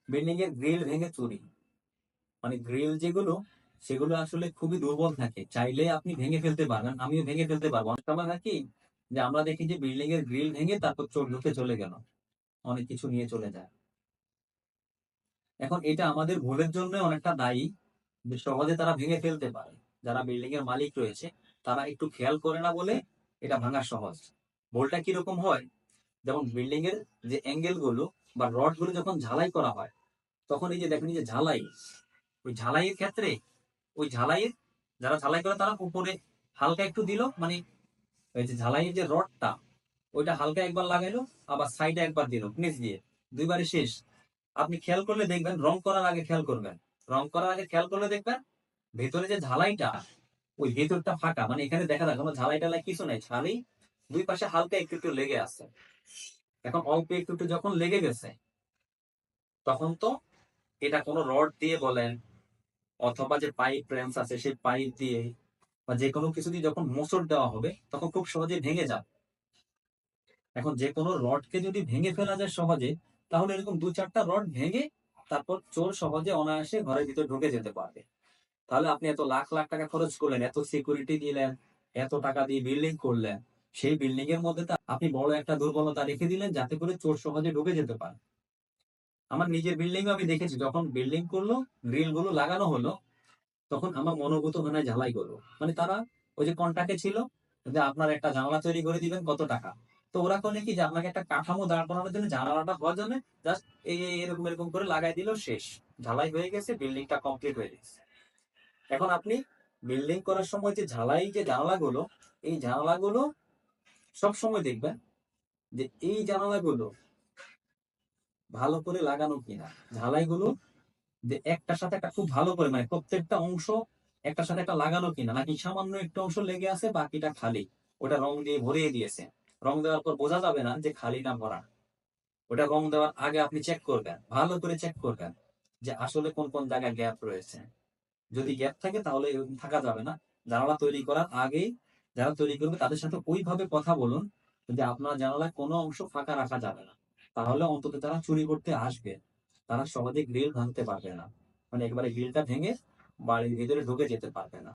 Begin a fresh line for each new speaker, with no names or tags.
Building এর grill ভেঙে চুরি, মানে গ্রিল যেগুলো সেগুলো আসলে খুবই দুর্বল থাকে, চাইলে আপনি ভেঙে ফেলতে পারবেন, আমিও ভেঙে ফেলতে পারবো। অনেক সময় হয় কি যে আমরা দেখি যে বিল্ডিং এর গ্রিল ভেঙে তারপর চোর ঢুকে চলে গেল, অনেক কিছু নিয়ে চলে যায়। এখন এটা আমাদের ভুলের জন্য অনেকটা দায়ী, যে সহজে তারা ভেঙে ফেলতে পারে। যারা বিল্ডিং এর মালিক রয়েছে তারা একটু খেয়াল করে না বলে এটা ভাঙা সহজ। ভুলটা কিরকম হয়, যেমন বিল্ডিং এর যে অ্যাঙ্গেল গুলো বা রড গুলো যখন ঝালাই করা হয়, তখন এই যে দেখেন এই যে ঝালাই, ওই ঝালাইয়ের ক্ষেত্রে ওই ঝালাইয়ের যারা ঝালাই করে তারা উপরে হালকা একটু দিল, মানে ওই যে ঝালাইয়ের যে রডটা ওইটা হালকা একবার লাগাইলো, আবার সাইডে একবার দিল নিচ দিয়ে, দুইবারে শেষ। আপনি খেয়াল করলে দেখবেন, রং করার আগে খেয়াল করবেন, রং করার আগে খেয়াল করলে দেখবেন ভেতরে যে ঝালাইটা, ওই ভেতরটা ফাঁকা, মানে এখানে দেখা যায় কোনো ঝালাই টালাই কিছু নাই, খালি দুই পাশে হালকা একটু একটু লেগে আছে। এখন অল্প একটু একটু যখন লেগে গেছে, তখন তো এটা কোনো রড দিয়ে বলেন অথবা যে পাইপ রেঞ্চ আছে সেই পাইপ দিয়ে বা যে কোনো কিছু দিয়ে যখন মোচড় দেওয়া হবে তখন খুব সহজে ভেঙে যাবে। এখন যে কোনো রডকে যদি ভেঙে ফেলা যায় সহজে, তাহলে এরকম দু চারটা রড ভেঙে তারপর চোর সহজে অনায়াসে ঘরের ভিতর ঢুকে যেতে পারবে। তাহলে আপনি এত লাখ লাখ টাকা খরচ করলেন, এত সিকিউরিটি দিলেন, এত টাকা দিয়ে বিল্ডিং করলেন, সেই বিল্ডিং এর মধ্যে তো আপনি বড় একটা দুর্বলতা রেখে দিলেন যাতে করে চোর সহজে ঢুকে যেতে পারে। আমার নিজের বিল্ডিং আমি দেখেছি, যখন বিল্ডিং করলো, গ্রিল গুলো লাগানো হলো, তখন আমার মনোভূত হয় না ঝালাই করবো, মানে তারা ওই যে কন্টাক্টে ছিল যে আপনার একটা জানালা তৈরি করে দিবেন কত টাকা। তো ওরা করে কি যে আপনাকে একটা কাঠামো দাঁড় করানোর জন্য, জানালাটা হওয়ার জন্য জাস্ট এরকম এরকম করে লাগাই দিল, শেষ, ঝালাই হয়ে গেছে, বিল্ডিংটা কমপ্লিট হয়ে গেছে। এখন আপনি বিল্ডিং করার সময় যে ঝালাই যে জানালাগুলো, এই জানালাগুলো সব সময় দেখবেন যে এই জানালাগুলো ভালো করে লাগানো কিনা, ঝালাইগুলো যে একটার সাথে একটা খুব ভালো করে, মানে প্রত্যেকটা অংশ একটার সাথে একটা লাগানো কিনা, নাকি সামান্য একটু অংশ লেগে আছে বাকিটা খালি, ওটা রং দিয়ে ভরিয়ে দিয়েছে। রং দেওয়ার পর বোঝা যাবে না যে খালি না ভরা। ওটা রং দেওয়ার আগে আপনি চেক করবেন, ভালো করে চেক করবেন যে আসলে কোন কোন জায়গায় গ্যাপ রয়েছে। যদি গ্যাপ থাকে তাহলে এরকম থাকা যাবে না। জানালা তৈরি করার আগেই যারা তৈরি করবে তাদের সাথে ওইভাবে কথা বলুন যে আপনার জানালায় কোনো অংশ ফাঁকা রাখা যাবে না, তাহলে অন্তত তারা চুরি করতে আসবে, তারা সহজে গ্রিল ভাঙতে পারবে না, মানে একবারে গ্রিলটা ভেঙে বাড়ির ভিতরে ঢুকে যেতে পারবে না।